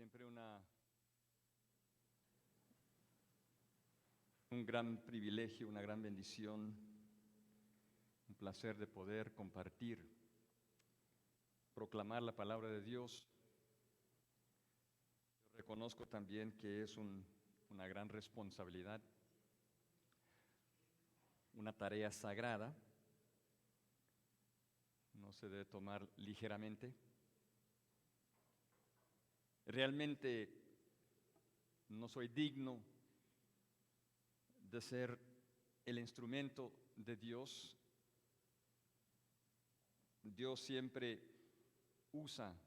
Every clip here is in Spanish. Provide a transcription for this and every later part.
Siempre un gran privilegio, una gran bendición, un placer de poder compartir, proclamar la palabra de Dios. Yo reconozco también que es una gran responsabilidad, una tarea sagrada, no se debe tomar ligeramente. Realmente no soy digno de ser el instrumento de Dios. Dios siempre usa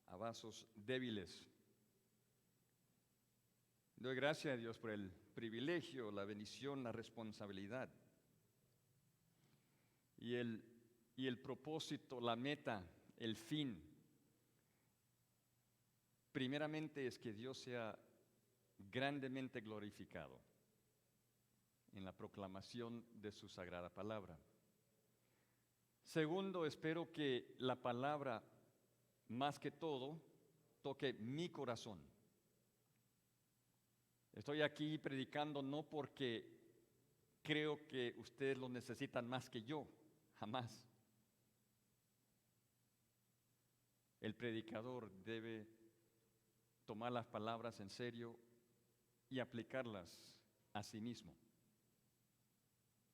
a vasos débiles. Doy gracias a Dios por el privilegio, la bendición, la responsabilidad y el propósito, la meta, el fin. Primeramente es que Dios sea grandemente glorificado en la proclamación de su sagrada palabra. Segundo, espero que la palabra, más que todo, toque mi corazón. Estoy aquí predicando no porque creo que ustedes lo necesitan más que yo, jamás. El predicador debe tomar las palabras en serio y aplicarlas a sí mismo.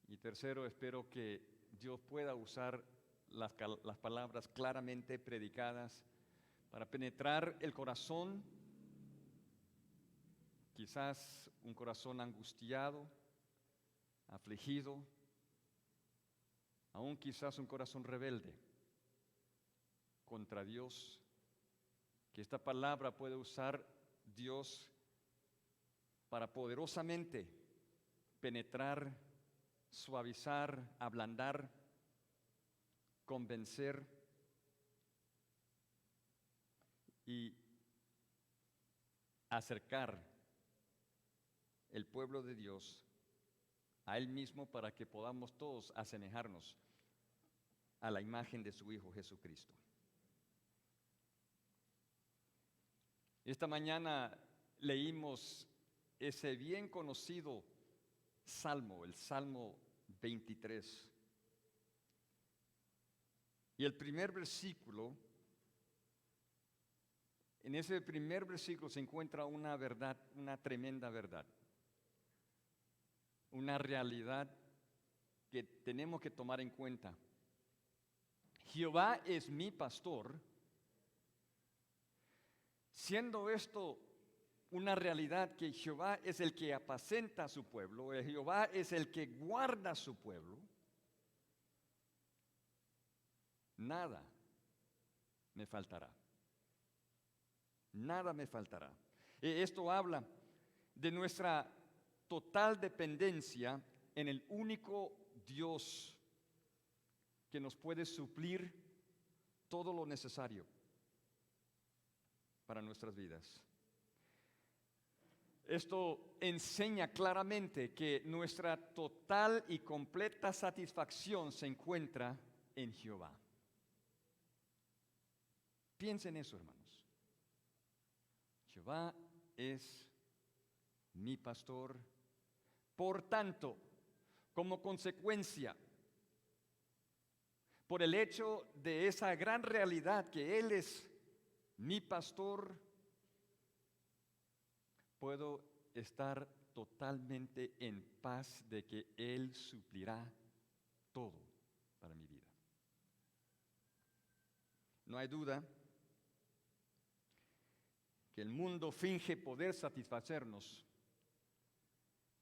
Y tercero, espero que Dios pueda usar las palabras claramente predicadas para penetrar el corazón, quizás un corazón angustiado, afligido, aún quizás un corazón rebelde contra Dios, que esta palabra puede usar Dios para poderosamente penetrar, suavizar, ablandar, convencer y acercar el pueblo de Dios a Él mismo para que podamos todos asemejarnos a la imagen de su Hijo Jesucristo. Esta mañana leímos ese bien conocido salmo, el Salmo 23. Y el primer versículo, en ese primer versículo se encuentra una verdad, una tremenda verdad, una realidad que tenemos que tomar en cuenta. Jehová es mi pastor. Siendo esto una realidad que Jehová es el que apacenta a su pueblo, Jehová es el que guarda a su pueblo, nada me faltará. Nada me faltará. Esto habla de nuestra total dependencia en el único Dios que nos puede suplir todo lo necesario para nuestras vidas. Esto enseña claramente que nuestra total y completa satisfacción se encuentra en Jehová. Piensen en eso, hermanos. Jehová es mi pastor. Por tanto, como consecuencia, por el hecho de esa gran realidad que Él es mi pastor, puedo estar totalmente en paz de que Él suplirá todo para mi vida. No hay duda que el mundo finge poder satisfacernos.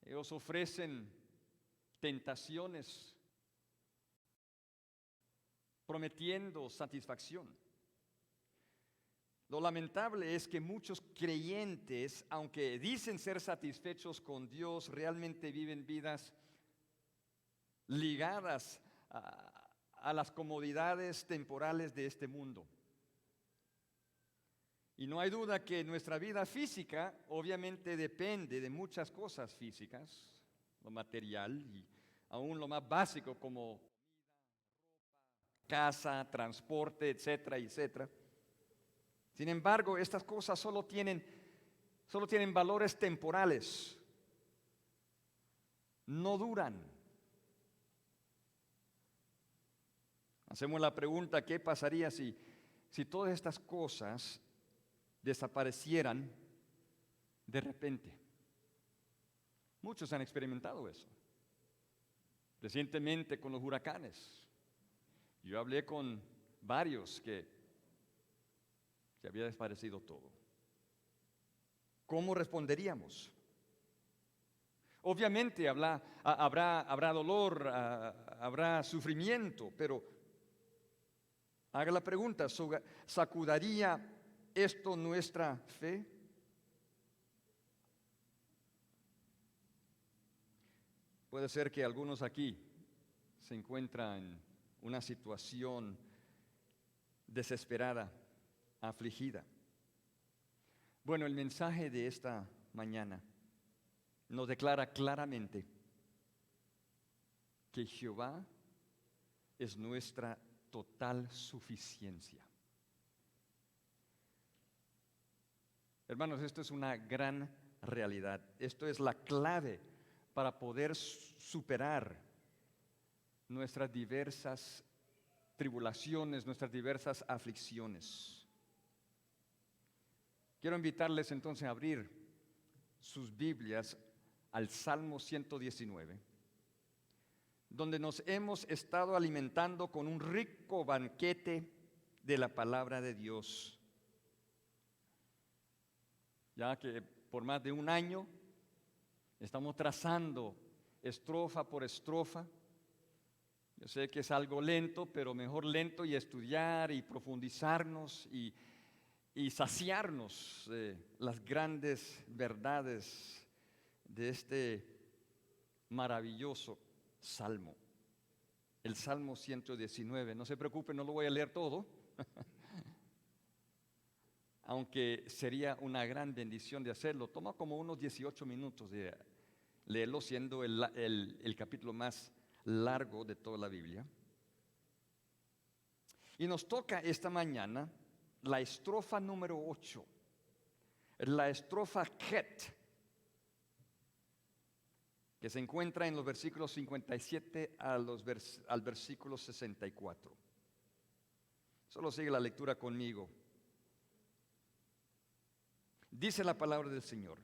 Ellos ofrecen tentaciones prometiendo satisfacción. Lo lamentable es que muchos creyentes, aunque dicen ser satisfechos con Dios, realmente viven vidas ligadas a las comodidades temporales de este mundo. Y no hay duda que nuestra vida física obviamente depende de muchas cosas físicas, lo material y aún lo más básico como comida, ropa, casa, transporte, etcétera, etcétera. Sin embargo, estas cosas solo tienen valores temporales. No duran. Hacemos la pregunta, ¿qué pasaría si todas estas cosas desaparecieran de repente? Muchos han experimentado eso. Recientemente con los huracanes. Yo hablé con varios que se había desaparecido todo. ¿Cómo responderíamos? Obviamente habrá dolor, habrá sufrimiento, pero haga la pregunta, ¿sacudiría esto nuestra fe? Puede ser que algunos aquí se encuentran en una situación desesperada, afligida. Bueno, el mensaje de esta mañana nos declara claramente que Jehová es nuestra total suficiencia. Hermanos, esto es una gran realidad. Esto es la clave para poder superar nuestras diversas tribulaciones, nuestras diversas aflicciones. Quiero invitarles entonces a abrir sus Biblias al Salmo 119, donde nos hemos estado alimentando con un rico banquete de la palabra de Dios. Ya que por más de un año estamos trazando estrofa por estrofa. Yo sé que es algo lento, pero mejor lento y estudiar y profundizarnos y saciarnos de las grandes verdades de este maravilloso salmo. El Salmo 119. No se preocupen, no lo voy a leer todo, aunque sería una gran bendición de hacerlo. Toma como unos 18 minutos de leerlo, siendo el capítulo más largo de toda la Biblia. Y nos toca esta mañana la estrofa número 8, la estrofa Ket, que se encuentra en los versículos 57 al versículo 64. Solo sigue la lectura conmigo. Dice la palabra del Señor: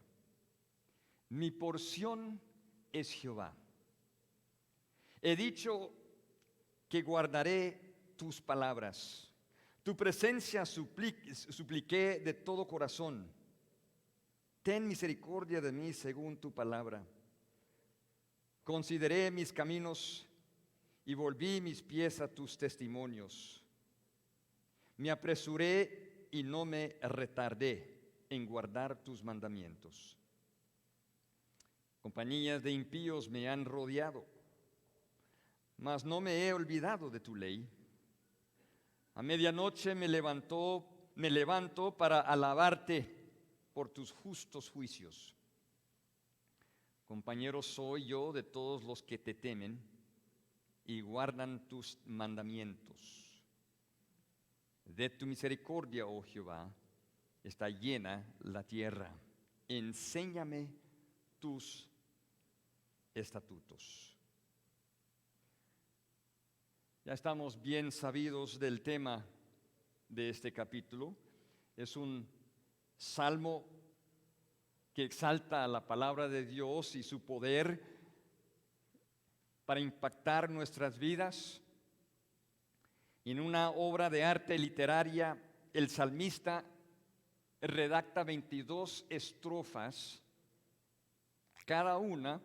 mi porción es Jehová. He dicho que guardaré tus palabras. Tu presencia supliqué de todo corazón. Ten misericordia de mí según tu palabra. Consideré mis caminos y volví mis pies a tus testimonios. Me apresuré y no me retardé en guardar tus mandamientos. Compañías de impíos me han rodeado, mas no me he olvidado de tu ley. A medianoche me levanto para alabarte por tus justos juicios. Compañero soy yo de todos los que te temen y guardan tus mandamientos. De tu misericordia, oh Jehová, está llena la tierra. Enséñame tus estatutos. Ya estamos bien sabidos del tema de este capítulo. Es un salmo que exalta la palabra de Dios y su poder para impactar nuestras vidas. En una obra de arte literaria, el salmista redacta 22 estrofas, cada una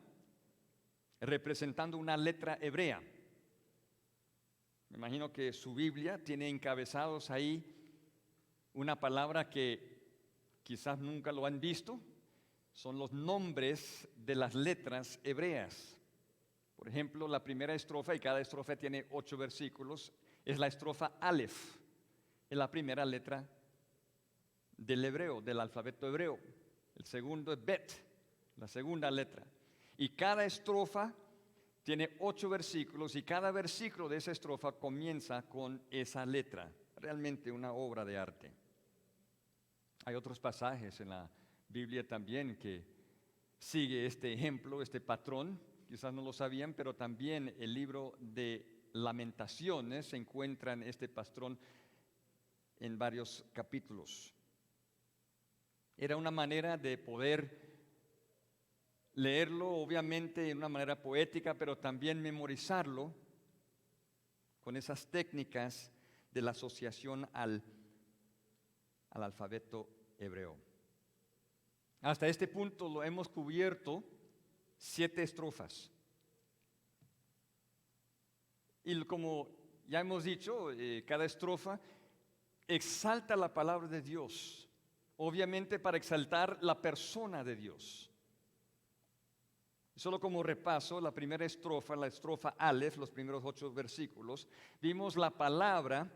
representando una letra hebrea. Me imagino que su Biblia tiene encabezados ahí una palabra que quizás nunca lo han visto. Son los nombres de las letras hebreas. Por ejemplo, la primera estrofa, y cada estrofa tiene 8 versículos, es la estrofa Aleph. Es la primera letra del hebreo, del alfabeto hebreo. El segundo es Bet, la segunda letra. Y cada estrofa tiene 8 versículos y cada versículo de esa estrofa comienza con esa letra. Realmente una obra de arte. Hay otros pasajes en la Biblia también que sigue este ejemplo, este patrón. Quizás no lo sabían, pero también el libro de Lamentaciones se encuentra en este patrón en varios capítulos. Era una manera de poder leerlo, obviamente, de una manera poética, pero también memorizarlo con esas técnicas de la asociación al alfabeto hebreo. Hasta este punto lo hemos cubierto 7 estrofas. Y como ya hemos dicho, cada estrofa exalta la palabra de Dios, obviamente para exaltar la persona de Dios. Solo como repaso, la primera estrofa, la estrofa Aleph, los primeros 8 versículos, vimos la palabra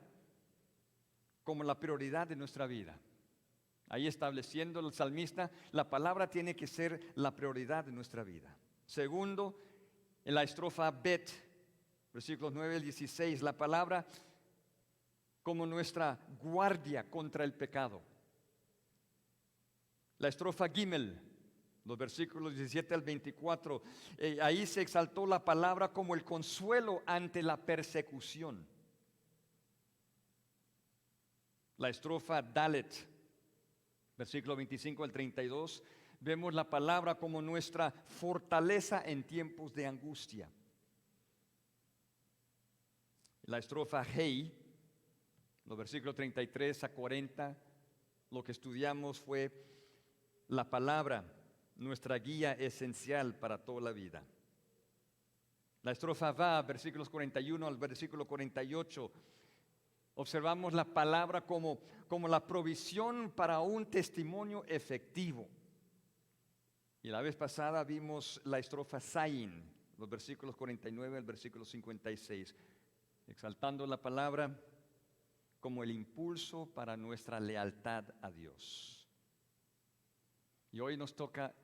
como la prioridad de nuestra vida. Ahí estableciendo el salmista, la palabra tiene que ser la prioridad de nuestra vida. Segundo, en la estrofa Bet, versículos 9 al 16, la palabra como nuestra guardia contra el pecado. La estrofa Gimel, los versículos 17 al 24, ahí se exaltó la palabra como el consuelo ante la persecución. La estrofa Dalet, versículo 25 al 32, vemos la palabra como nuestra fortaleza en tiempos de angustia. La estrofa Hei, los versículos 33 a 40, lo que estudiamos fue la palabra, nuestra guía esencial para toda la vida. La estrofa Va, versículos 41 al versículo 48, observamos la palabra como la provisión para un testimonio efectivo. Y la vez pasada vimos la estrofa Zayin, los versículos 49 al versículo 56, exaltando la palabra como el impulso para nuestra lealtad a Dios. Y hoy nos toca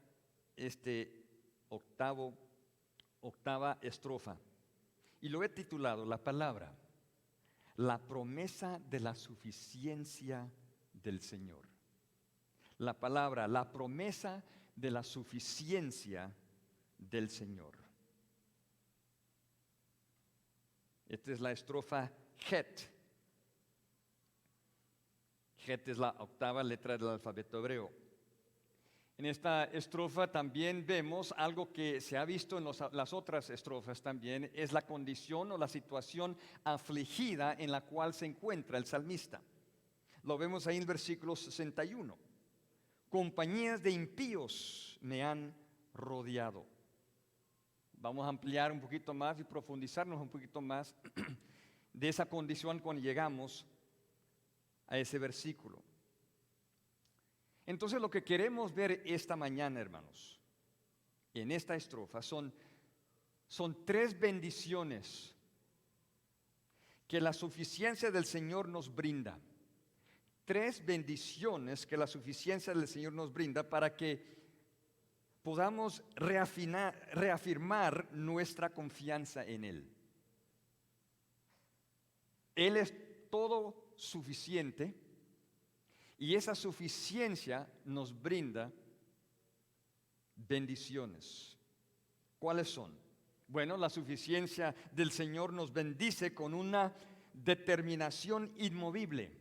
octava estrofa. Y lo he titulado la palabra, la promesa de la suficiencia del Señor. La palabra, la promesa de la suficiencia del Señor. Esta es la estrofa Het. Het es la octava letra del alfabeto hebreo. En esta estrofa también vemos algo que se ha visto en las otras estrofas también, es la condición o la situación afligida en la cual se encuentra el salmista. Lo vemos ahí en el versículo 61. Compañías de impíos me han rodeado. Vamos a ampliar un poquito más y profundizarnos un poquito más de esa condición cuando llegamos a ese versículo. Entonces lo que queremos ver esta mañana, hermanos, en esta estrofa son 3 bendiciones que la suficiencia del Señor nos brinda. 3 bendiciones que la suficiencia del Señor nos brinda para que podamos reafirmar nuestra confianza en Él. Él es todo suficiente. Y esa suficiencia nos brinda bendiciones. ¿Cuáles son? Bueno, la suficiencia del Señor nos bendice con una determinación inmovible.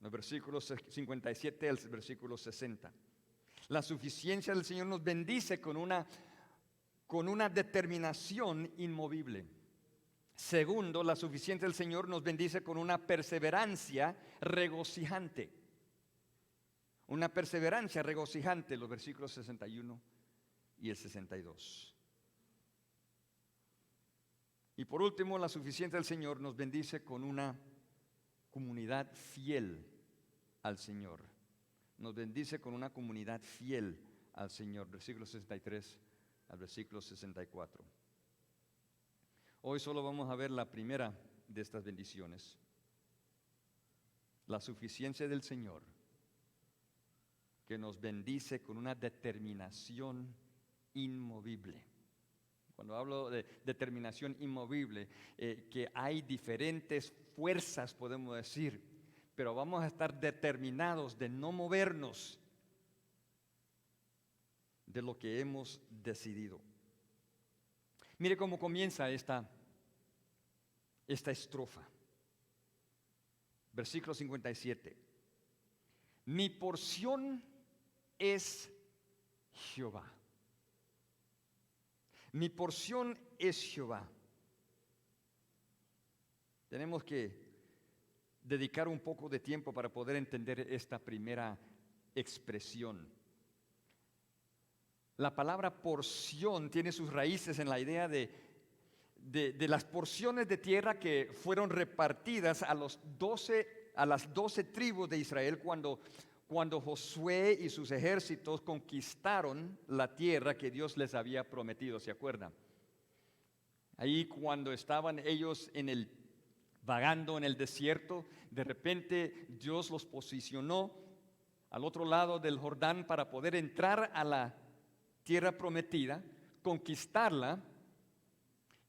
Los versículos 57 al versículo 60. La suficiencia del Señor nos bendice con una determinación inmovible. Segundo, la suficiencia del Señor nos bendice con una perseverancia regocijante. Una perseverancia regocijante, los versículos 61 y el 62. Y por último, la suficiencia del Señor nos bendice con una comunidad fiel al Señor. Nos bendice con una comunidad fiel al Señor, versículo 63 al versículo 64. Hoy solo vamos a ver la primera de estas bendiciones. La suficiencia del Señor, que nos bendice con una determinación inmovible. Cuando hablo de determinación inmovible, que hay diferentes fuerzas, podemos decir, pero vamos a estar determinados de no movernos de lo que hemos decidido. Mire cómo comienza esta estrofa. Versículo 57. Mi porción es Jehová. Mi porción es Jehová. Tenemos que dedicar un poco de tiempo para poder entender esta primera expresión. La palabra porción tiene sus raíces en la idea de las porciones de tierra que fueron repartidas a las 12 tribus de Israel cuando Josué y sus ejércitos conquistaron la tierra que Dios les había prometido, ¿se acuerdan? Ahí cuando estaban ellos vagando en el desierto, de repente Dios los posicionó al otro lado del Jordán para poder entrar a la tierra prometida, conquistarla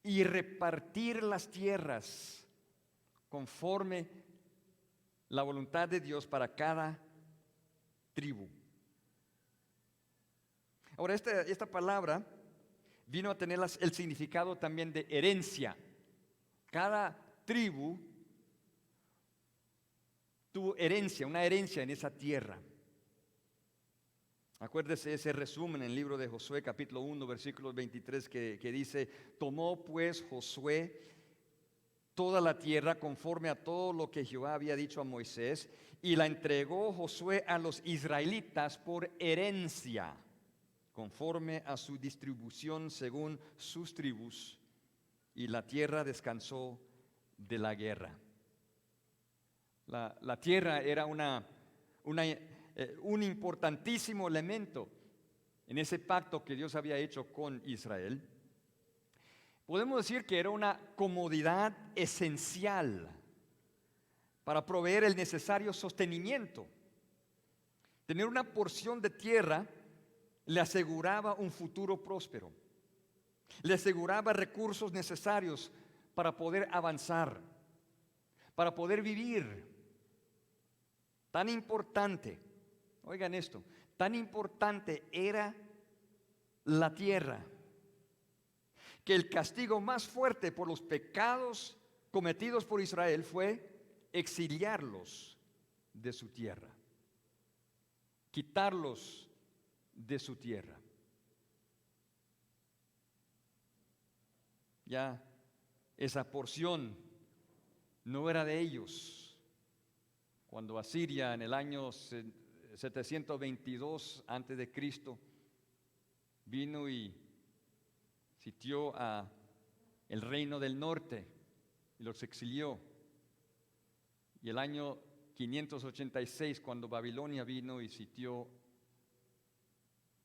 y repartir las tierras conforme la voluntad de Dios para cada tribu. Ahora, esta palabra vino a tener el significado también de herencia. Cada tribu tuvo herencia, una herencia en esa tierra. Acuérdese ese resumen en el libro de Josué, capítulo 1, versículo 23, que dice: tomó pues Josué toda la tierra conforme a todo lo que Jehová había dicho a Moisés, y la entregó Josué a los israelitas por herencia, conforme a su distribución según sus tribus, y la tierra descansó de la guerra. La tierra era un importantísimo elemento en ese pacto que Dios había hecho con Israel. Podemos decir que era una comodidad esencial para proveer el necesario sostenimiento. Tener una porción de tierra le aseguraba un futuro próspero, le aseguraba recursos necesarios para poder avanzar, para poder vivir. Tan importante, oigan esto, tan importante era la tierra, que el castigo más fuerte por los pecados cometidos por Israel fue exiliarlos de su tierra, quitarlos de su tierra. Ya esa porción no era de ellos. Cuando Asiria en el año 722 antes de Cristo vino y sitió a el reino del norte y los exilió. Y el año 586, cuando Babilonia vino y sitió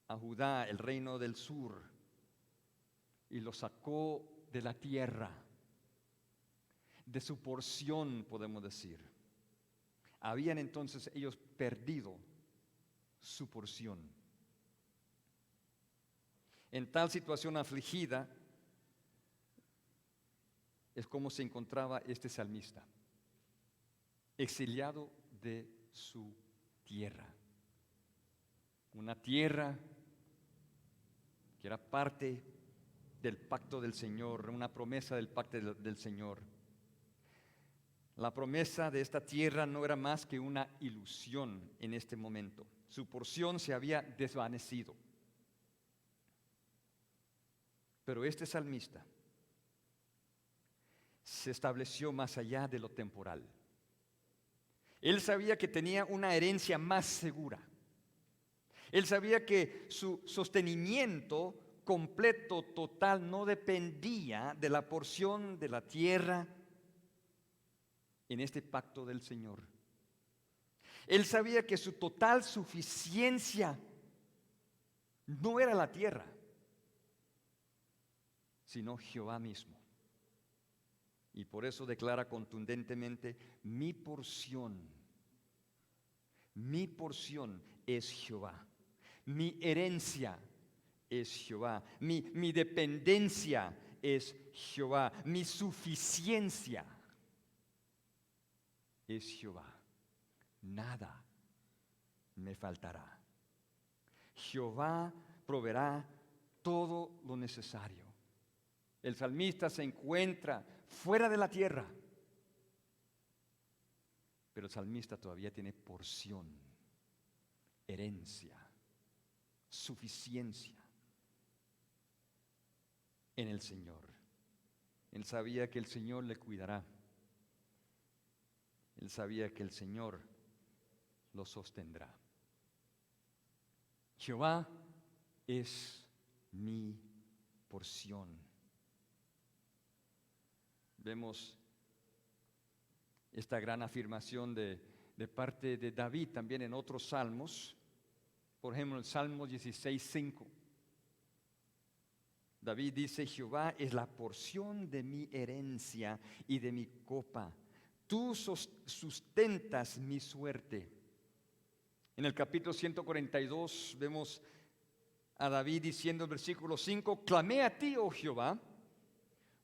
a Judá, el reino del sur, y los sacó de la tierra, de su porción, podemos decir. Habían entonces ellos perdido su porción. En tal situación afligida es como se encontraba este salmista, exiliado de su tierra. Una tierra que era parte del pacto del Señor, una promesa del pacto del Señor. La promesa de esta tierra no era más que una ilusión en este momento. Su porción se había desvanecido. Pero este salmista se estableció más allá de lo temporal. Él sabía que tenía una herencia más segura. Él sabía que su sostenimiento completo, total, no dependía de la porción de la tierra en este pacto del Señor. Él sabía que su total suficiencia no era la tierra, sino Jehová mismo. Y por eso declara contundentemente: mi porción es Jehová. Mi herencia es Jehová. Mi dependencia es Jehová. Mi suficiencia es Jehová. nada me faltará. Jehová proveerá todo lo necesario. El salmista se encuentra fuera de la tierra, pero el salmista todavía tiene porción, herencia, suficiencia en el Señor. Él sabía que el Señor le cuidará. Él sabía que el Señor lo sostendrá. Jehová es mi porción. Vemos esta gran afirmación de parte de David también en otros salmos. Por ejemplo, el Salmo 16:5. David dice: Jehová es la porción de mi herencia y de mi copa. Tú sustentas mi suerte. En el capítulo 142 vemos a David diciendo en el versículo 5: clamé a ti, oh Jehová,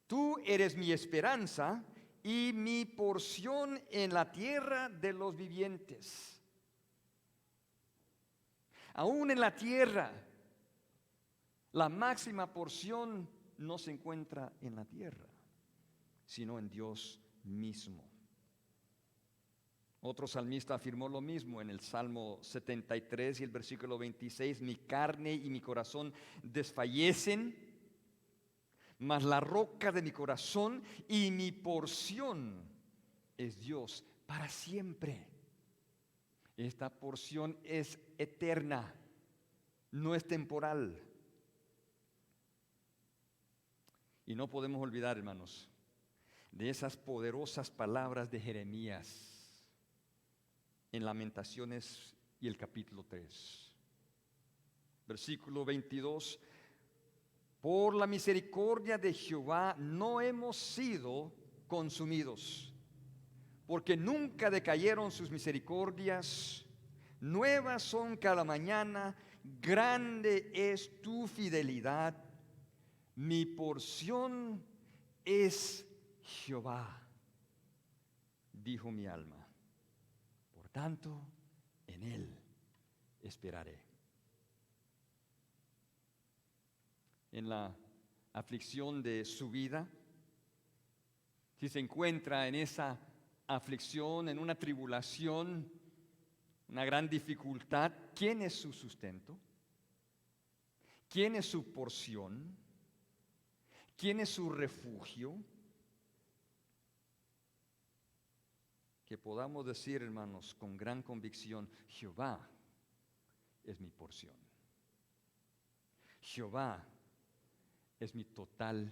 tú eres mi esperanza y mi porción en la tierra de los vivientes. Aún en la tierra, la máxima porción no se encuentra en la tierra, sino en Dios mismo. Otro salmista afirmó lo mismo en el Salmo 73 y el versículo 26: mi carne y mi corazón desfallecen, mas la roca de mi corazón y mi porción es Dios para siempre. Esta porción es eterna, no es temporal. Y no podemos olvidar, hermanos, de esas poderosas palabras de Jeremías en Lamentaciones y el capítulo 3. Versículo 22: por la misericordia de Jehová no hemos sido consumidos, porque nunca decayeron sus misericordias, nuevas son cada mañana, grande es tu fidelidad. Mi porción es Jehová, dijo mi alma, por tanto en él esperaré. En la aflicción de su vida, si se encuentra en esa aflicción, en una tribulación, una gran dificultad, ¿quién es su sustento? ¿Quién es su porción? ¿Quién es su refugio? Que podamos decir, hermanos, con gran convicción: Jehová es mi porción. Jehová es mi total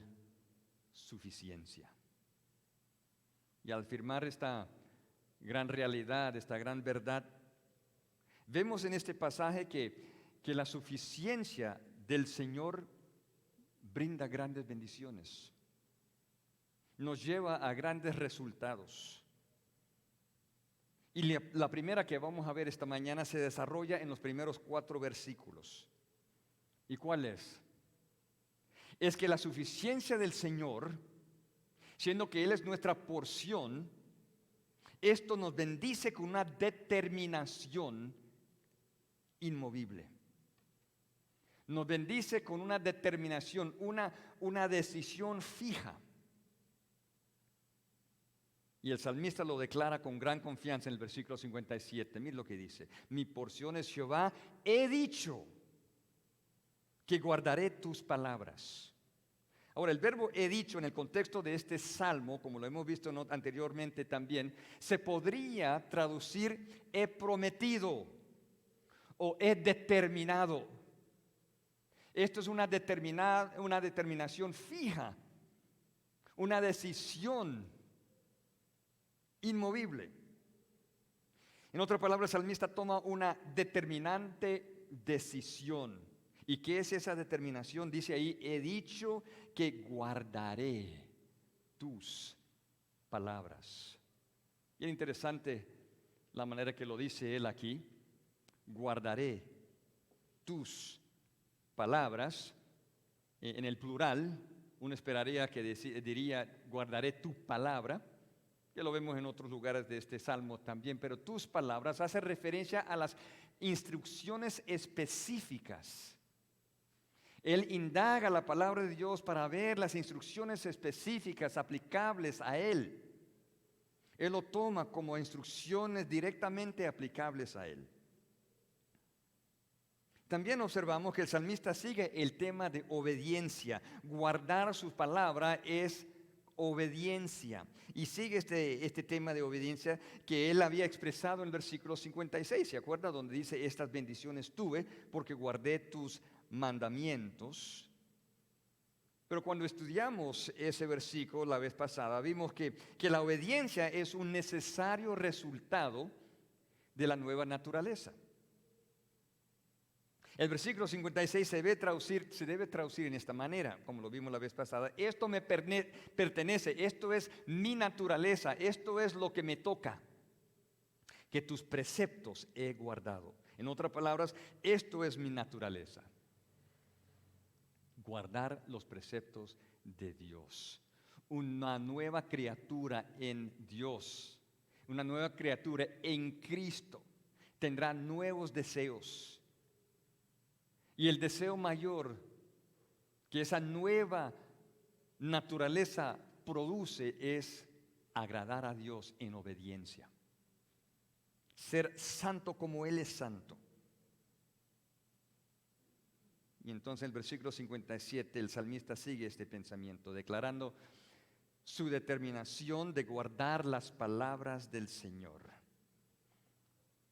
suficiencia. Y al afirmar esta gran realidad, esta gran verdad, vemos en este pasaje que la suficiencia del Señor brinda grandes bendiciones, nos lleva a grandes resultados. Y la primera que vamos a ver esta mañana se desarrolla en los primeros 4 versículos. ¿Y cuál es? Es que la suficiencia del Señor, siendo que Él es nuestra porción, esto nos bendice con una determinación inmovible. Nos bendice con una determinación, una decisión fija. Y el salmista lo declara con gran confianza en el versículo 57. Mira lo que dice: mi porción es Jehová, he dicho que guardaré tus palabras. Ahora, el verbo he dicho en el contexto de este salmo, como lo hemos visto anteriormente también, se podría traducir he prometido o he determinado. Esto es una determinación fija, una decisión inmovible. En otras palabras, el salmista toma una determinante decisión. ¿Y qué es esa determinación? Dice ahí: he dicho que guardaré tus palabras. Y es interesante la manera que lo dice él aquí: guardaré tus palabras. En el plural, uno esperaría que diría guardaré tu palabra, que lo vemos en otros lugares de este salmo también, pero tus palabras hace referencia a las instrucciones específicas. Él indaga la palabra de Dios para ver las instrucciones específicas aplicables a él. Él lo toma como instrucciones directamente aplicables a él. También observamos que el salmista sigue el tema de obediencia. Guardar su palabra es obediencia. Y sigue este tema de obediencia que él había expresado en el versículo 56. ¿Se acuerda? Donde dice, estas bendiciones tuve porque guardé tus mandamientos. Pero cuando estudiamos ese versículo la vez pasada, vimos que la obediencia es un necesario resultado de la nueva naturaleza. El versículo 56 se debe traducir en esta manera, como lo vimos la vez pasada. Esto me pertenece, esto es mi naturaleza, esto es lo que me toca, que tus preceptos he guardado. En otras palabras, esto es mi naturaleza. Guardar los preceptos de Dios. Una nueva criatura en Dios, una nueva criatura en Cristo, tendrá nuevos deseos. Y el deseo mayor que esa nueva naturaleza produce es agradar a Dios en obediencia. Ser santo como Él es santo. Y entonces en el versículo 57 el salmista sigue este pensamiento, declarando su determinación de guardar las palabras del Señor.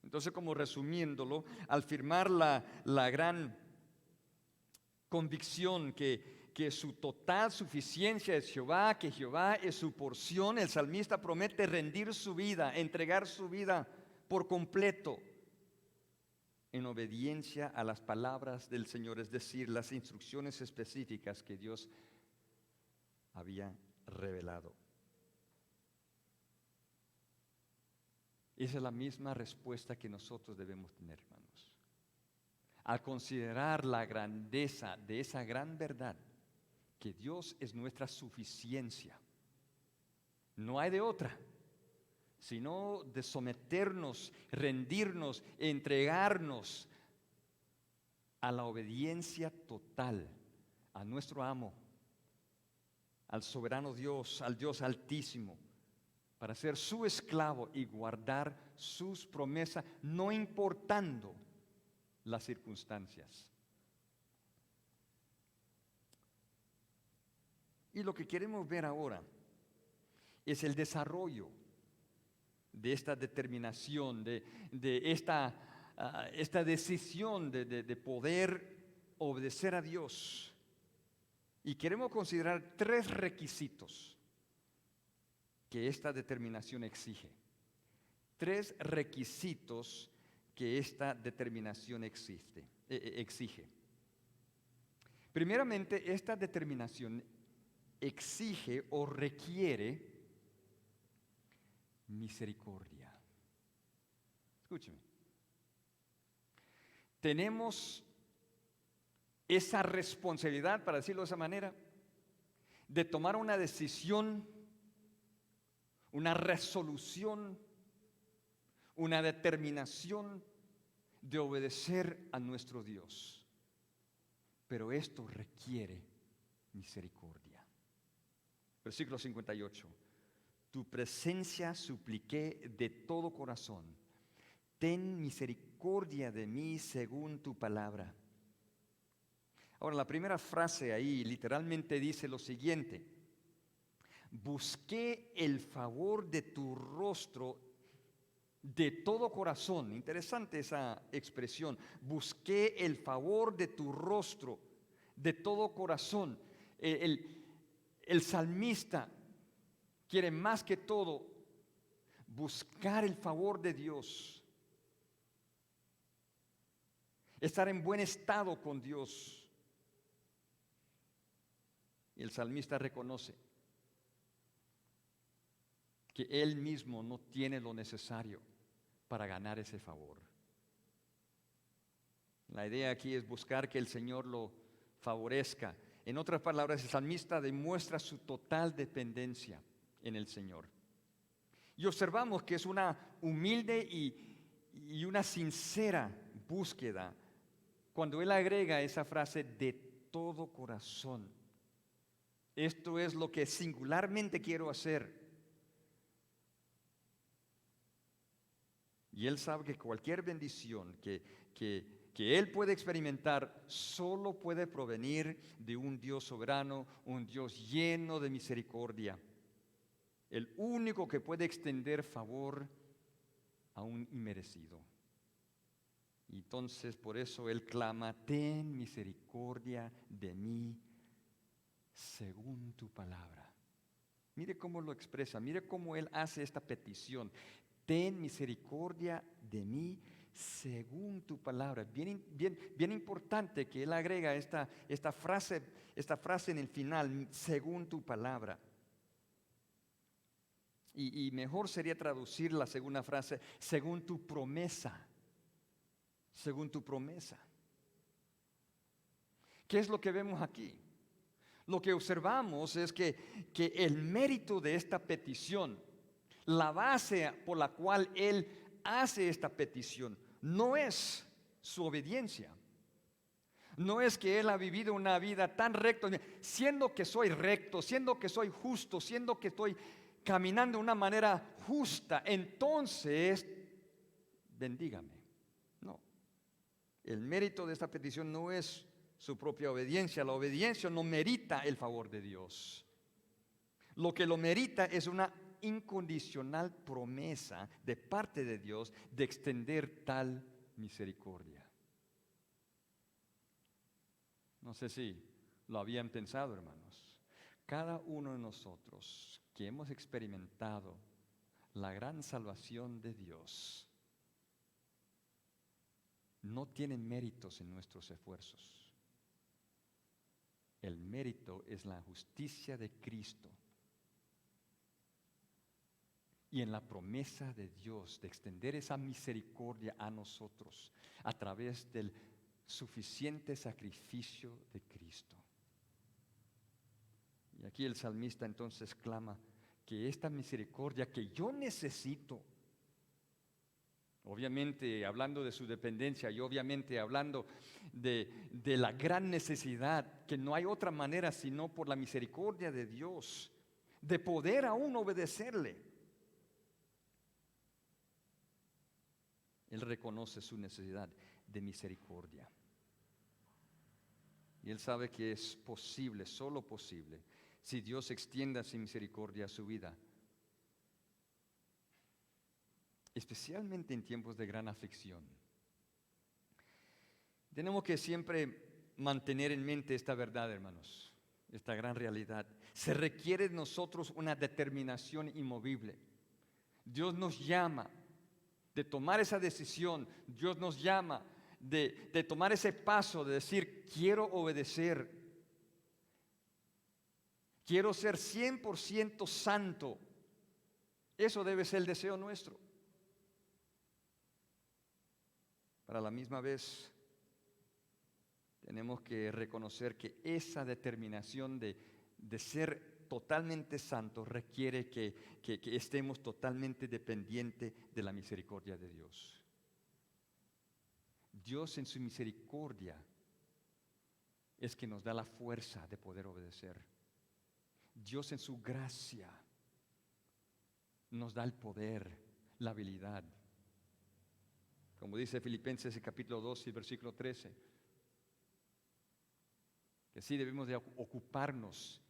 Entonces, como resumiéndolo, al firmar la gran convicción que su total suficiencia es Jehová, que Jehová es su porción, el salmista promete rendir su vida, entregar su vida por completo en obediencia a las palabras del Señor, es decir, las instrucciones específicas que Dios había revelado. Esa es la misma respuesta que nosotros debemos tener, hermanos. Al considerar la grandeza de esa gran verdad, que Dios es nuestra suficiencia, no hay de otra, sino de someternos, rendirnos, entregarnos a la obediencia total a nuestro amo, al soberano Dios, al Dios altísimo, para ser su esclavo y guardar sus promesas, no importando las circunstancias. Y lo que queremos ver ahora es el desarrollo de esta determinación, de esta decisión de poder obedecer a Dios. Y queremos considerar 3 requisitos que esta determinación exige. 3 requisitos que esta determinación exige. Primeramente, esta determinación exige o requiere misericordia. Escúcheme. Tenemos esa responsabilidad, para decirlo de esa manera, de tomar una decisión, una resolución, una determinación de obedecer a nuestro Dios. Pero esto requiere misericordia. Versículo 58. Tu presencia supliqué de todo corazón. Ten misericordia de mí según tu palabra. Ahora, la primera frase ahí literalmente dice lo siguiente: busqué el favor de tu rostro de todo corazón. Interesante esa expresión. Busqué el favor de tu rostro de todo corazón. El salmista quiere más que todo buscar el favor de Dios, estar en buen estado con Dios. Y el salmista reconoce que él mismo no tiene lo necesario para ganar ese favor. La idea aquí es buscar que el Señor lo favorezca. En otras palabras, el salmista demuestra su total dependencia en el Señor. Y observamos que es una humilde y una sincera búsqueda cuando él agrega esa frase de todo corazón. Esto es lo que singularmente quiero hacer. Y él sabe que cualquier bendición que él puede experimentar solo puede provenir de un Dios soberano, un Dios lleno de misericordia. El único que puede extender favor a un inmerecido. Y entonces por eso él clama, ten misericordia de mí según tu palabra. Mire cómo lo expresa, mire cómo él hace esta petición. Ten misericordia de mí según tu palabra. Bien importante que él agrega esta frase en el final, según tu palabra. Y mejor sería traducir la segunda frase, según tu promesa. Según tu promesa. ¿Qué es lo que vemos aquí? Lo que observamos es que el mérito de esta petición, la base por la cual él hace esta petición, no es su obediencia. No es que él ha vivido una vida tan recta, siendo que soy recto, siendo que soy justo, siendo que estoy caminando de una manera justa, entonces bendígame. No. El mérito de esta petición no es su propia obediencia. La obediencia no merita el favor de Dios. Lo que lo merita es una incondicional promesa de parte de Dios de extender tal misericordia. No sé si lo habían pensado, hermanos. Cada uno de nosotros que hemos experimentado la gran salvación de Dios no tiene méritos en nuestros esfuerzos. El mérito es la justicia de Cristo y en la promesa de Dios de extender esa misericordia a nosotros a través del suficiente sacrificio de Cristo. Y aquí el salmista entonces clama que esta misericordia que yo necesito, obviamente hablando de su dependencia y obviamente hablando de la gran necesidad, que no hay otra manera sino por la misericordia de Dios, de poder aún obedecerle. Él reconoce su necesidad de misericordia. Y él sabe que es posible, solo posible, si Dios extienda su misericordia a su vida. Especialmente en tiempos de gran aflicción. Tenemos que siempre mantener en mente esta verdad, hermanos, esta gran realidad. Se requiere de nosotros una determinación inmovible. Dios nos llama de tomar esa decisión. Dios nos llama de tomar ese paso, de decir, quiero obedecer. Quiero ser 100% santo. Eso debe ser el deseo nuestro. Para la misma vez, tenemos que reconocer que esa determinación de ser totalmente santos requiere que estemos totalmente dependientes de la misericordia de Dios. Dios en su misericordia es que nos da la fuerza de poder obedecer. Dios en su gracia nos da el poder, la habilidad. Como dice Filipenses el capítulo 2 y versículo 13, que sí debemos de ocuparnos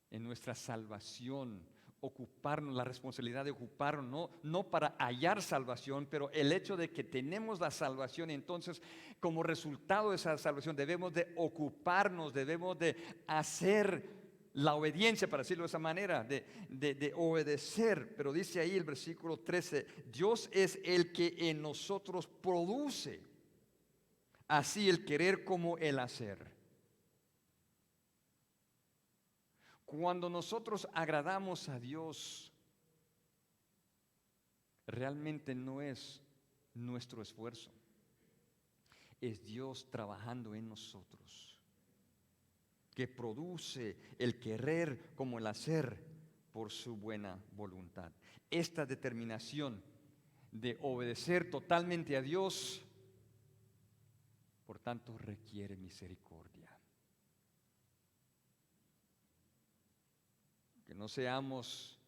en nuestra salvación, ocuparnos, la responsabilidad de ocuparnos, no para hallar salvación, pero el hecho de que tenemos la salvación, entonces como resultado de esa salvación debemos de ocuparnos, debemos de hacer la obediencia, para decirlo de esa manera, de obedecer. Pero dice ahí el versículo 13, Dios es el que en nosotros produce, así el querer como el hacer. Cuando nosotros agradamos a Dios, realmente no es nuestro esfuerzo, es Dios trabajando en nosotros, que produce el querer como el hacer por su buena voluntad. Esta determinación de obedecer totalmente a Dios, por tanto, requiere misericordia. Que no seamos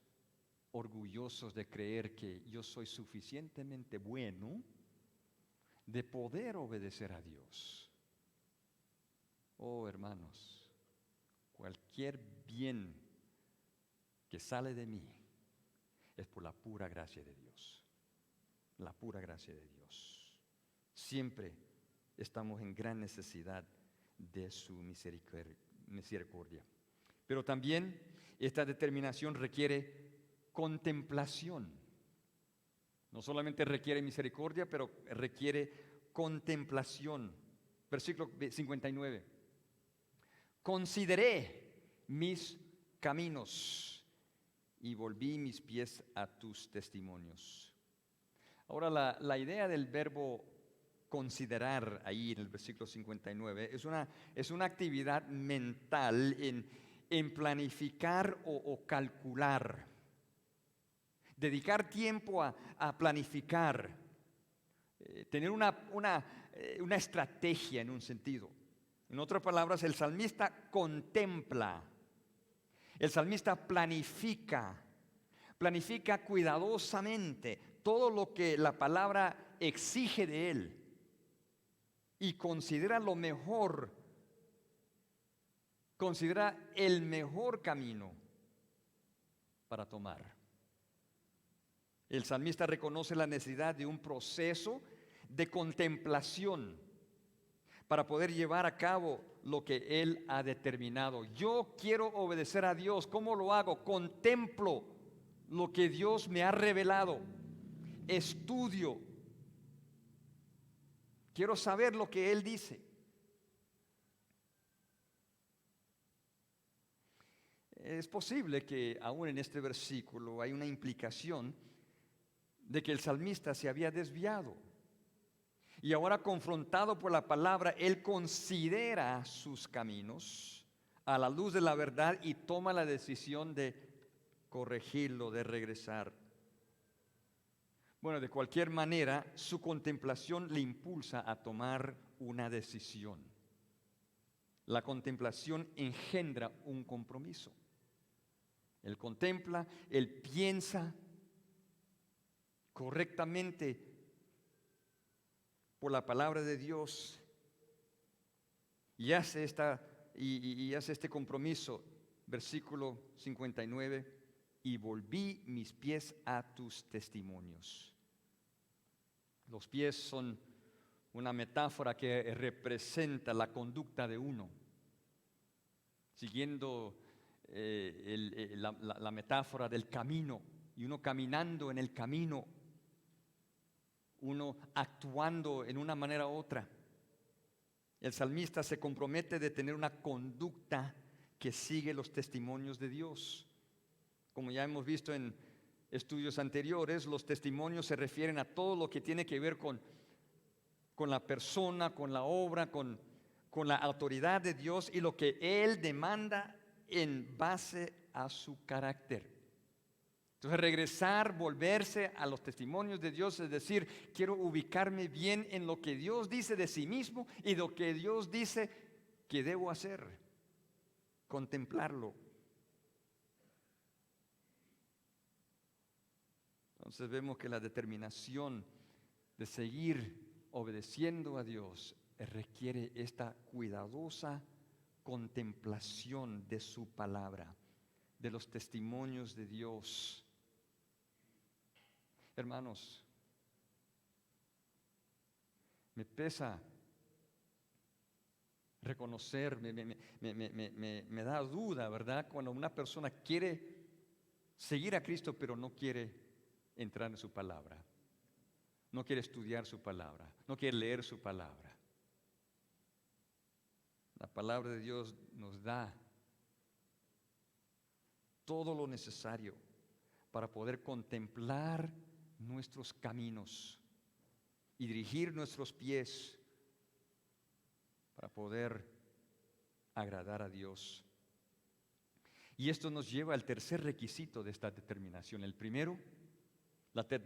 orgullosos de creer que yo soy suficientemente bueno de poder obedecer a Dios. Oh, hermanos, cualquier bien que sale de mí es por la pura gracia de Dios. La pura gracia de Dios. Siempre estamos en gran necesidad de su misericordia. Pero también esta determinación requiere contemplación. No solamente requiere misericordia, pero requiere contemplación. Versículo 59. Consideré mis caminos y volví mis pies a tus testimonios. Ahora la idea del verbo considerar ahí en el versículo 59 es una actividad mental en planificar o calcular. Dedicar tiempo a planificar, tener una estrategia en un sentido. En otras palabras, el salmista contempla, el salmista planifica cuidadosamente todo lo que la palabra exige de él y considera lo mejor, considera el mejor camino para tomar. El salmista reconoce la necesidad de un proceso de contemplación para poder llevar a cabo lo que él ha determinado. Yo quiero obedecer a Dios. ¿Cómo lo hago? Contemplo lo que Dios me ha revelado. Estudio. Quiero saber lo que Él dice. Es posible que aún en este versículo hay una implicación de que el salmista se había desviado. Y ahora, confrontado por la palabra, él considera sus caminos a la luz de la verdad y toma la decisión de corregirlo, de regresar. Bueno, de cualquier manera, su contemplación le impulsa a tomar una decisión. La contemplación engendra un compromiso. Él contempla, él piensa correctamente por la palabra de Dios y hace este compromiso. Versículo 59, y volví mis pies a tus testimonios. Los pies son una metáfora que representa la conducta de uno. Siguiendo la metáfora del camino, y uno caminando en el camino, uno actuando en una manera u otra. El salmista se compromete de tener una conducta que sigue los testimonios de Dios. Como ya hemos visto en estudios anteriores, los testimonios se refieren a todo lo que tiene que ver con la persona, con la obra, con la autoridad de Dios y lo que Él demanda en base a su carácter. Entonces, regresar, volverse a los testimonios de Dios, es decir, quiero ubicarme bien en lo que Dios dice de sí mismo y lo que Dios dice que debo hacer. Contemplarlo. Entonces vemos que la determinación de seguir obedeciendo a Dios requiere esta cuidadosa contemplación de su palabra, de los testimonios de Dios. Hermanos, me pesa reconocer, me da duda, ¿verdad? Cuando una persona quiere seguir a Cristo, pero no quiere entrar en su palabra, no quiere estudiar su palabra, no quiere leer su palabra. La palabra de Dios nos da todo lo necesario para poder contemplar nuestros caminos y dirigir nuestros pies para poder agradar a Dios. Y esto nos lleva al tercer requisito de esta determinación. El primero, esta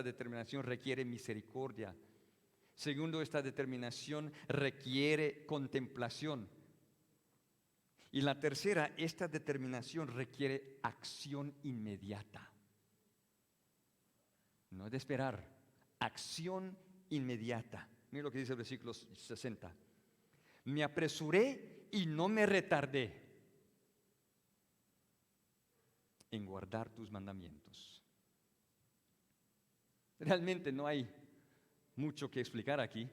determinación requiere misericordia. Segundo, esta determinación requiere contemplación. Y la tercera, esta determinación requiere acción inmediata. No es de esperar, acción inmediata. Mira lo que dice el versículo 60. Me apresuré y no me retardé en guardar tus mandamientos. Realmente no hay mucho que explicar aquí.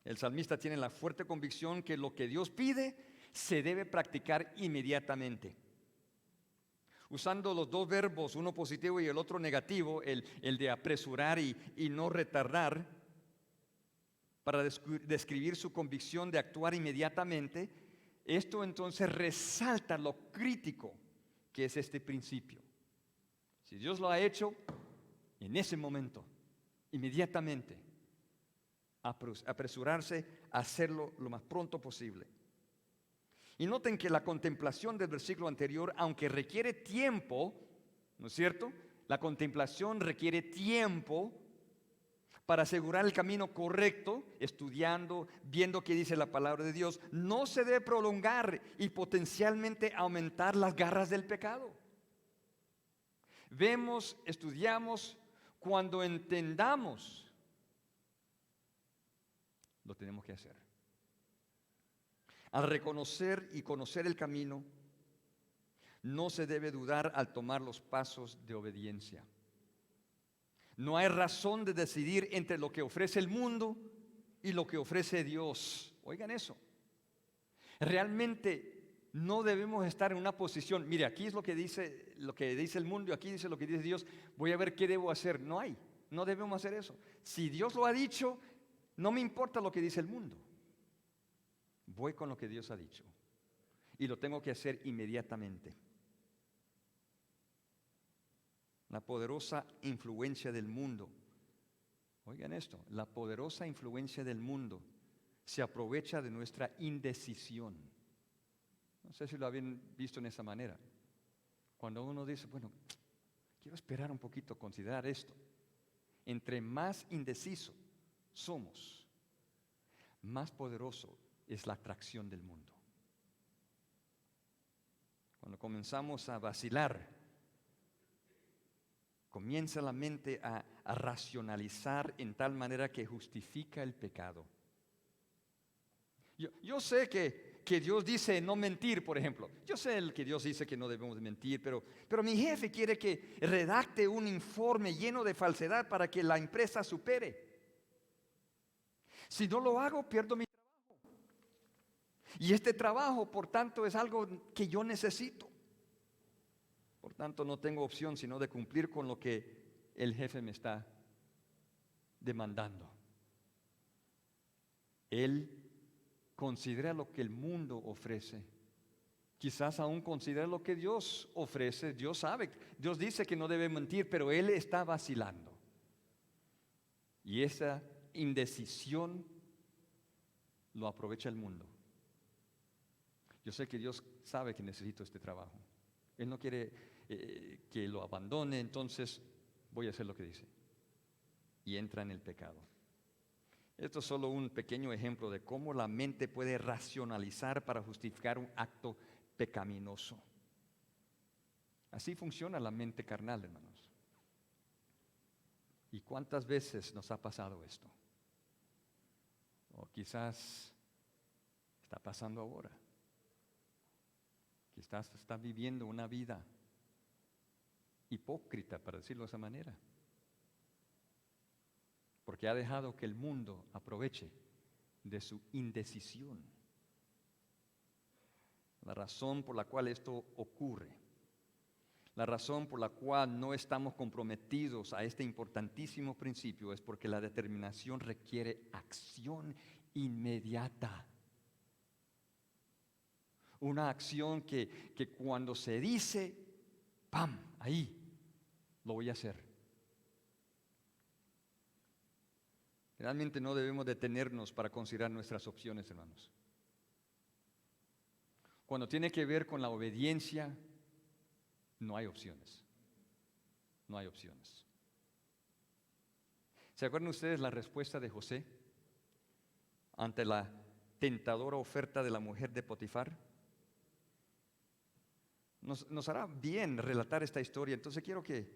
El salmista tiene la fuerte convicción que lo que Dios pide se debe practicar inmediatamente. Usando los dos verbos, uno positivo y el otro negativo, el de apresurar y no retardar, para describir su convicción de actuar inmediatamente, esto entonces resalta lo crítico que es este principio. Si Dios lo ha hecho, en ese momento, inmediatamente, apresurarse a hacerlo lo más pronto posible. Y noten que la contemplación del versículo anterior, aunque requiere tiempo, ¿no es cierto? La contemplación requiere tiempo para asegurar el camino correcto, estudiando, viendo qué dice la palabra de Dios. No se debe prolongar y potencialmente aumentar las garras del pecado. Vemos, estudiamos, cuando entendamos, lo tenemos que hacer. Al reconocer y conocer el camino, no se debe dudar al tomar los pasos de obediencia. No hay razón de decidir entre lo que ofrece el mundo y lo que ofrece Dios. Oigan eso. Realmente no debemos estar en una posición, mire, aquí es lo que dice el mundo y aquí dice lo que dice Dios, voy a ver qué debo hacer. No debemos hacer eso. Si Dios lo ha dicho, no me importa lo que dice el mundo. Voy con lo que Dios ha dicho y lo tengo que hacer inmediatamente. La poderosa influencia del mundo. Oigan esto, la poderosa influencia del mundo se aprovecha de nuestra indecisión. No sé si lo habían visto en esa manera. Cuando uno dice, bueno, quiero esperar un poquito, considerar esto. Entre más indeciso somos, más poderoso es la atracción del mundo. Cuando comenzamos a vacilar, comienza la mente a racionalizar en tal manera que justifica el pecado. Yo sé que Dios dice no mentir, por ejemplo. Yo sé que Dios dice que no debemos mentir, pero mi jefe quiere que redacte un informe lleno de falsedad para que la empresa supere. Si no lo hago, pierdo mi trabajo. Y este trabajo, por tanto, es algo que yo necesito. Por tanto, no tengo opción sino de cumplir con lo que el jefe me está demandando. Él considera lo que el mundo ofrece. Quizás aún considera lo que Dios ofrece. Dios sabe, Dios dice que no debe mentir, pero él está vacilando. Y esa indecisión lo aprovecha el mundo. Yo sé que Dios sabe que necesito este trabajo. Él no quiere que lo abandone, entonces voy a hacer lo que dice. Y entra en el pecado. Esto es solo un pequeño ejemplo de cómo la mente puede racionalizar para justificar un acto pecaminoso. Así funciona la mente carnal, hermanos. ¿Y cuántas veces nos ha pasado esto? O quizás está pasando ahora. Quizás está viviendo una vida hipócrita, para decirlo de esa manera. Porque ha dejado que el mundo aproveche de su indecisión. La razón por la cual esto ocurre, la razón por la cual no estamos comprometidos a este importantísimo principio es porque la determinación requiere acción inmediata. Una acción que cuando se dice, ¡pam!, ahí lo voy a hacer. Realmente no debemos detenernos para considerar nuestras opciones, hermanos. Cuando tiene que ver con la obediencia, no hay opciones. No hay opciones. ¿Se acuerdan ustedes la respuesta de José ante la tentadora oferta de la mujer de Potifar? Nos hará bien relatar esta historia. Entonces quiero que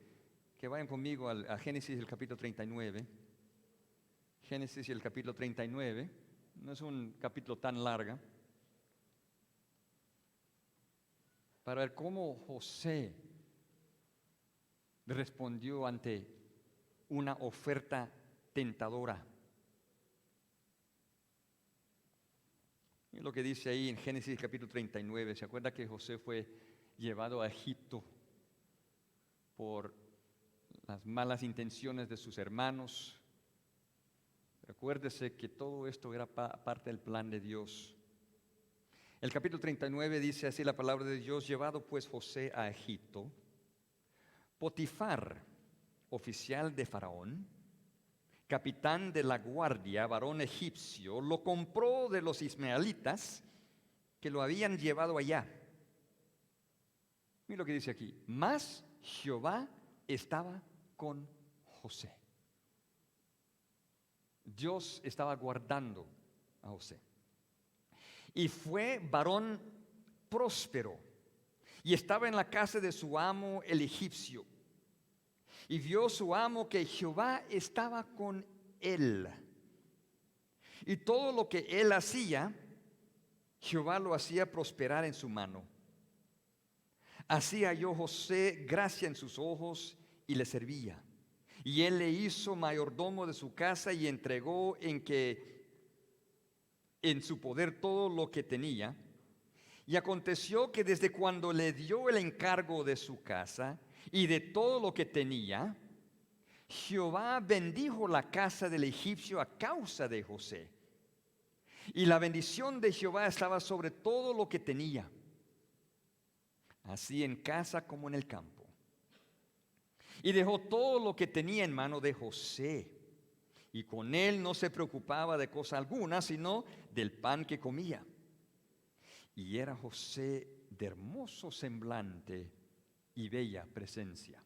vayan conmigo a Génesis, el capítulo 39. Génesis y el capítulo 39. No es un capítulo tan largo. Para ver cómo José respondió ante una oferta tentadora. Y lo que dice ahí en Génesis capítulo 39, ¿se acuerda que José fue llevado a Egipto por las malas intenciones de sus hermanos? Recuérdese que todo esto era parte del plan de Dios. El capítulo 39 dice así la palabra de Dios: llevado pues José a Egipto, Potifar, oficial de Faraón, capitán de la guardia, varón egipcio, lo compró de los ismaelitas que lo habían llevado allá. Mira lo que dice aquí: mas Jehová estaba con José. Dios estaba guardando a José. Y fue varón próspero, y estaba en la casa de su amo el egipcio. Y vio su amo que Jehová estaba con él. Y todo lo que él hacía, Jehová lo hacía prosperar en su mano. Así halló José gracia en sus ojos y le servía. Y él le hizo mayordomo de su casa y entregó en su poder todo lo que tenía. Y aconteció que desde cuando le dio el encargo de su casa y de todo lo que tenía, Jehová bendijo la casa del egipcio a causa de José. Y la bendición de Jehová estaba sobre todo lo que tenía, así en casa como en el campo. Y dejó todo lo que tenía en mano de José, y con él no se preocupaba de cosa alguna, sino del pan que comía. Y era José de hermoso semblante y bella presencia.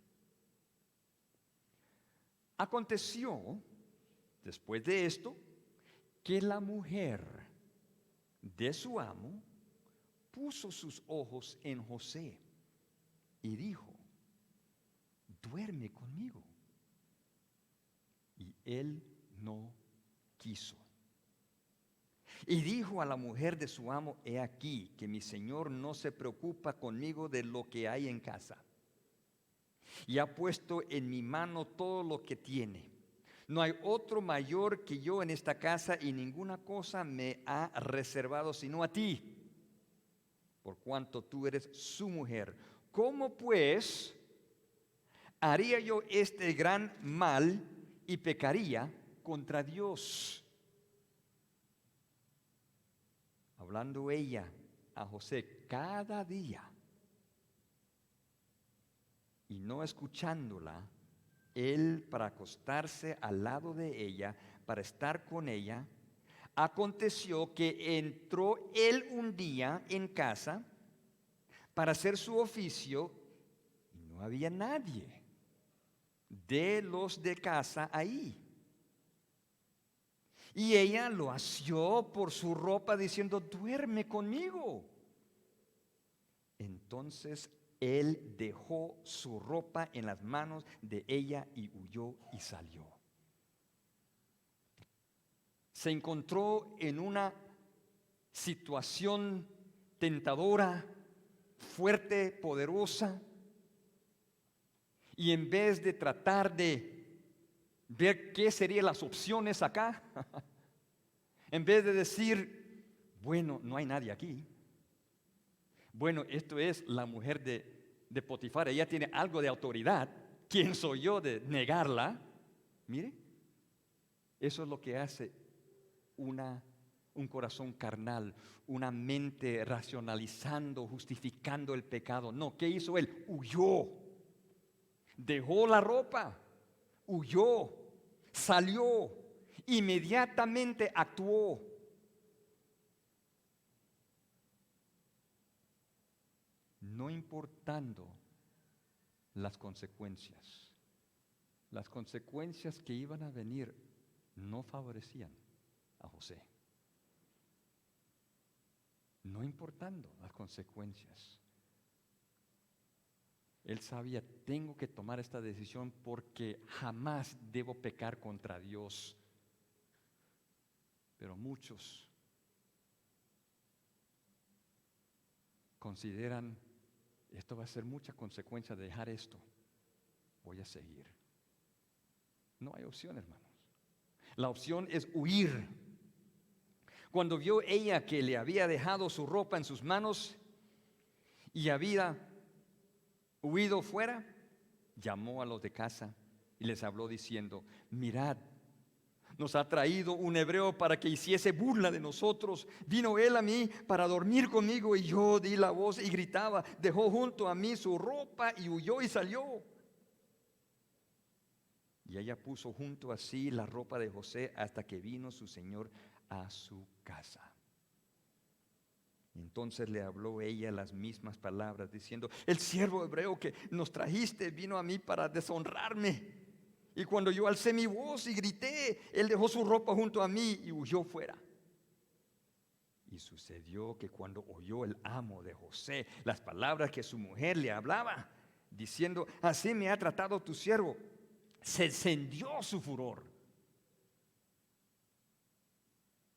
Aconteció, después de esto, que la mujer de su amo puso sus ojos en José y dijo: duerme conmigo. Y él no quiso. Y dijo a la mujer de su amo: he aquí que mi señor no se preocupa conmigo de lo que hay en casa, y ha puesto en mi mano todo lo que tiene. No hay otro mayor que yo en esta casa, y ninguna cosa me ha reservado sino a ti, por cuanto tú eres su mujer. ¿Cómo pues haría yo este gran mal y pecaría contra Dios? Hablando ella a José cada día y no escuchándola, él para acostarse al lado de ella, para estar con ella. Aconteció que entró él un día en casa para hacer su oficio, y no había nadie de los de casa ahí. Y ella lo asió por su ropa diciendo: duerme conmigo. Entonces él dejó su ropa en las manos de ella y huyó y salió. Se encontró en una situación tentadora, fuerte, poderosa, y en vez de tratar de ver qué serían las opciones acá, en vez de decir: bueno, no hay nadie aquí, bueno, esto es la mujer de Potifar, ella tiene algo de autoridad, ¿quién soy yo de negarla? Mire, eso es lo que hace un corazón carnal, una mente racionalizando, justificando el pecado. No, ¿qué hizo él? Huyó, dejó la ropa, huyó, salió, inmediatamente actuó. no importando las consecuencias. Las consecuencias que iban a venir no favorecían a José. No importando las consecuencias. Él sabía, tengo que tomar esta decisión porque jamás debo pecar contra Dios. Pero muchos consideran, esto va a ser mucha consecuencia de dejar esto, voy a seguir. No hay opción, hermanos. La opción es huir. Cuando vio ella que le había dejado su ropa en sus manos y había huido fuera, llamó a los de casa y les habló diciendo: mirad, nos ha traído un hebreo para que hiciese burla de nosotros. Vino él a mí para dormir conmigo y yo di la voz y gritaba. Dejó junto a mí su ropa y huyó y salió. Y ella puso junto a sí la ropa de José hasta que vino su señor a su casa. Entonces le habló ella las mismas palabras, diciendo: el siervo hebreo que nos trajiste vino a mí para deshonrarme. Y cuando yo alcé mi voz y grité, él dejó su ropa junto a mí y huyó fuera. Y sucedió que cuando oyó el amo de José las palabras que su mujer le hablaba, diciendo: así me ha tratado tu siervo, se encendió su furor.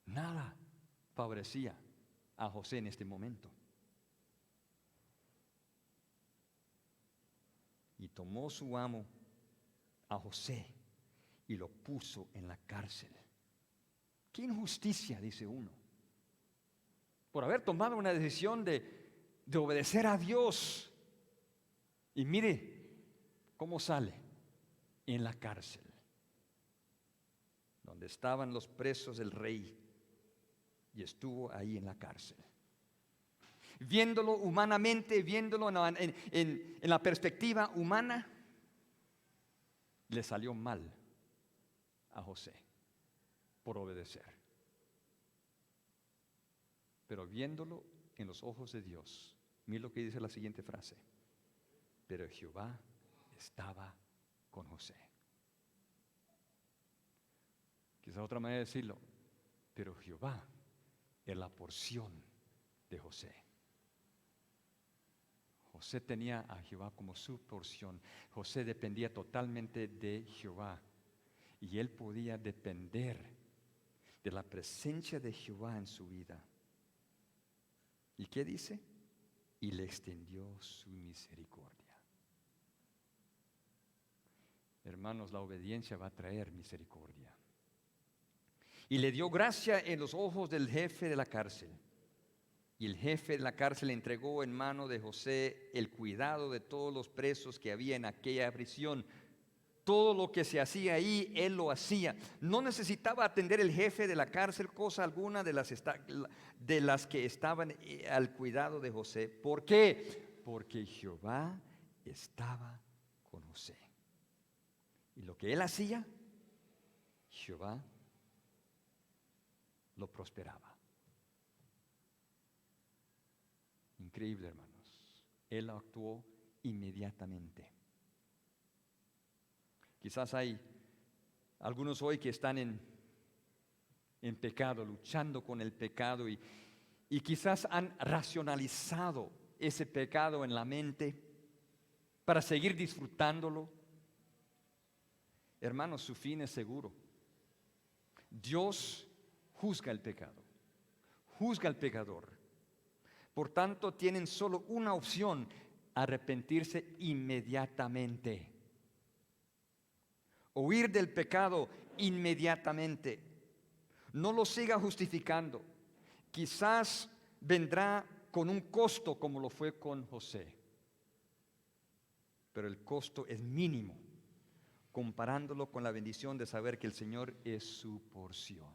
Nada favorecía a José en este momento. Y tomó su amo a José y lo puso en la cárcel. Qué injusticia, dice uno, por haber tomado una decisión de obedecer a Dios. Y mire cómo sale: en la cárcel, donde estaban los presos del rey, y estuvo ahí en la cárcel. Viéndolo humanamente, viéndolo en la perspectiva humana, le salió mal a José por obedecer. Pero viéndolo en los ojos de Dios, mira lo que dice la siguiente frase: pero Jehová estaba con José. Quizá otra manera de decirlo: pero Jehová es la porción de José. José tenía a Jehová como su porción. José dependía totalmente de Jehová. Y él podía depender de la presencia de Jehová en su vida. ¿Y qué dice? Y le extendió su misericordia. Hermanos, la obediencia va a traer misericordia. Y le dio gracia en los ojos del jefe de la cárcel. Y el jefe de la cárcel entregó en mano de José el cuidado de todos los presos que había en aquella prisión. Todo lo que se hacía ahí, él lo hacía. No necesitaba atender el jefe de la cárcel cosa alguna de las que estaban al cuidado de José. ¿Por qué? Porque Jehová estaba con José. Y lo que él hacía, Jehová lo prosperaba. Increíble, hermanos. Él actuó inmediatamente. Quizás hay algunos hoy que están en pecado, luchando con el pecado y quizás han racionalizado ese pecado en la mente para seguir disfrutándolo. Hermanos, su fin es seguro. Dios juzga el pecado, juzga al pecador. Por tanto, tienen solo una opción: arrepentirse inmediatamente. Huir del pecado inmediatamente. No lo siga justificando. Quizás vendrá con un costo como lo fue con José. Pero el costo es mínimo comparándolo con la bendición de saber que el Señor es su porción.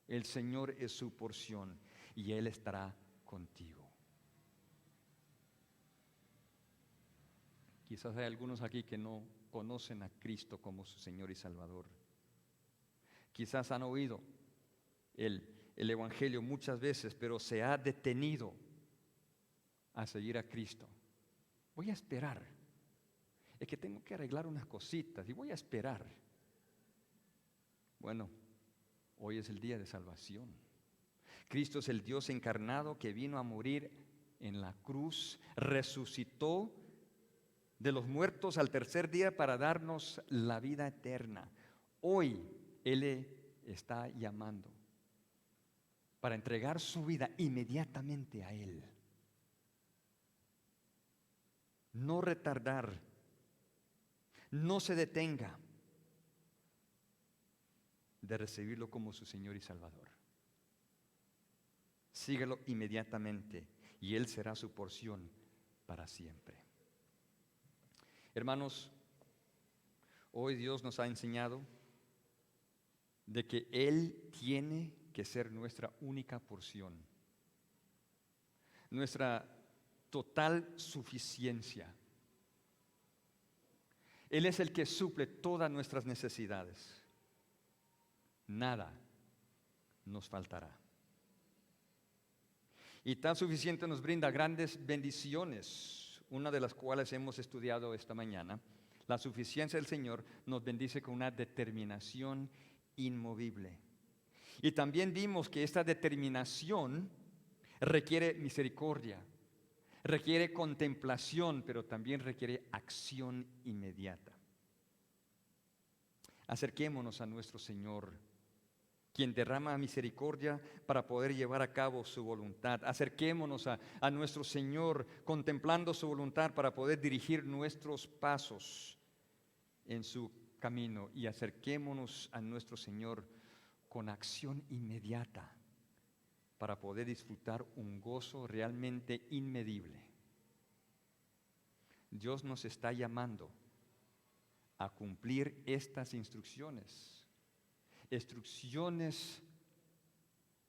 El Señor es su porción y Él estará contigo. Quizás hay algunos aquí que no conocen a Cristo como su Señor y Salvador. Quizás han oído el Evangelio muchas veces, pero se ha detenido a seguir a Cristo. Voy a esperar. Es que tengo que arreglar unas cositas y voy a esperar. Bueno, hoy es el día de salvación. Cristo es el Dios encarnado que vino a morir en la cruz, resucitó de los muertos al tercer día para darnos la vida eterna. Hoy Él está llamando para entregar su vida inmediatamente a Él. No retardar, no se detenga de recibirlo como su Señor y Salvador. Síguelo inmediatamente y Él será su porción para siempre. Hermanos, hoy Dios nos ha enseñado de que Él tiene que ser nuestra única porción, nuestra total suficiencia. Él es el que suple todas nuestras necesidades. Nada nos faltará. Y tan suficiente nos brinda grandes bendiciones, una de las cuales hemos estudiado esta mañana. La suficiencia del Señor nos bendice con una determinación inmovible. Y también vimos que esta determinación requiere misericordia, requiere contemplación, pero también requiere acción inmediata. Acerquémonos a nuestro Señor, quien derrama misericordia para poder llevar a cabo su voluntad. Acerquémonos a nuestro Señor, contemplando su voluntad para poder dirigir nuestros pasos en su camino. Y acerquémonos a nuestro Señor con acción inmediata para poder disfrutar un gozo realmente inmedible. Dios nos está llamando a cumplir estas instrucciones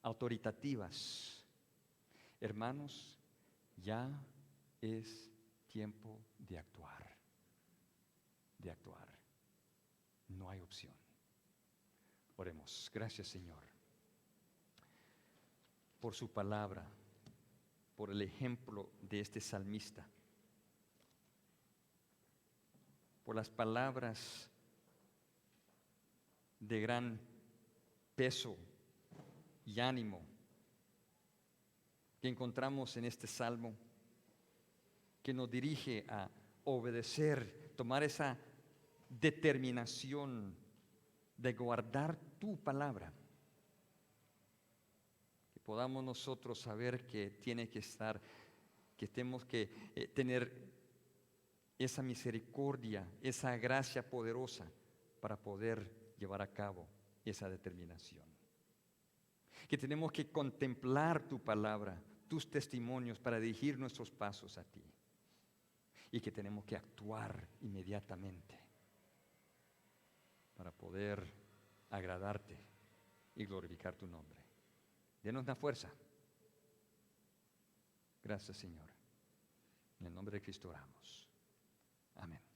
autoritativas. Hermanos, ya es tiempo de actuar, no hay opción. Oremos. Gracias, Señor, por su palabra, por el ejemplo de este salmista, por las palabras de gran peso y ánimo que encontramos en este salmo, que nos dirige a obedecer, tomar esa determinación de guardar tu palabra. Que podamos nosotros saber que tiene que estar, que tenemos que tener esa misericordia, esa gracia poderosa para poder llevar a cabo esa determinación. Que tenemos que contemplar tu palabra, tus testimonios para dirigir nuestros pasos a ti. Y que tenemos que actuar inmediatamente para poder agradarte y glorificar tu nombre. Denos la fuerza. Gracias, Señor. En el nombre de Cristo oramos. Amén.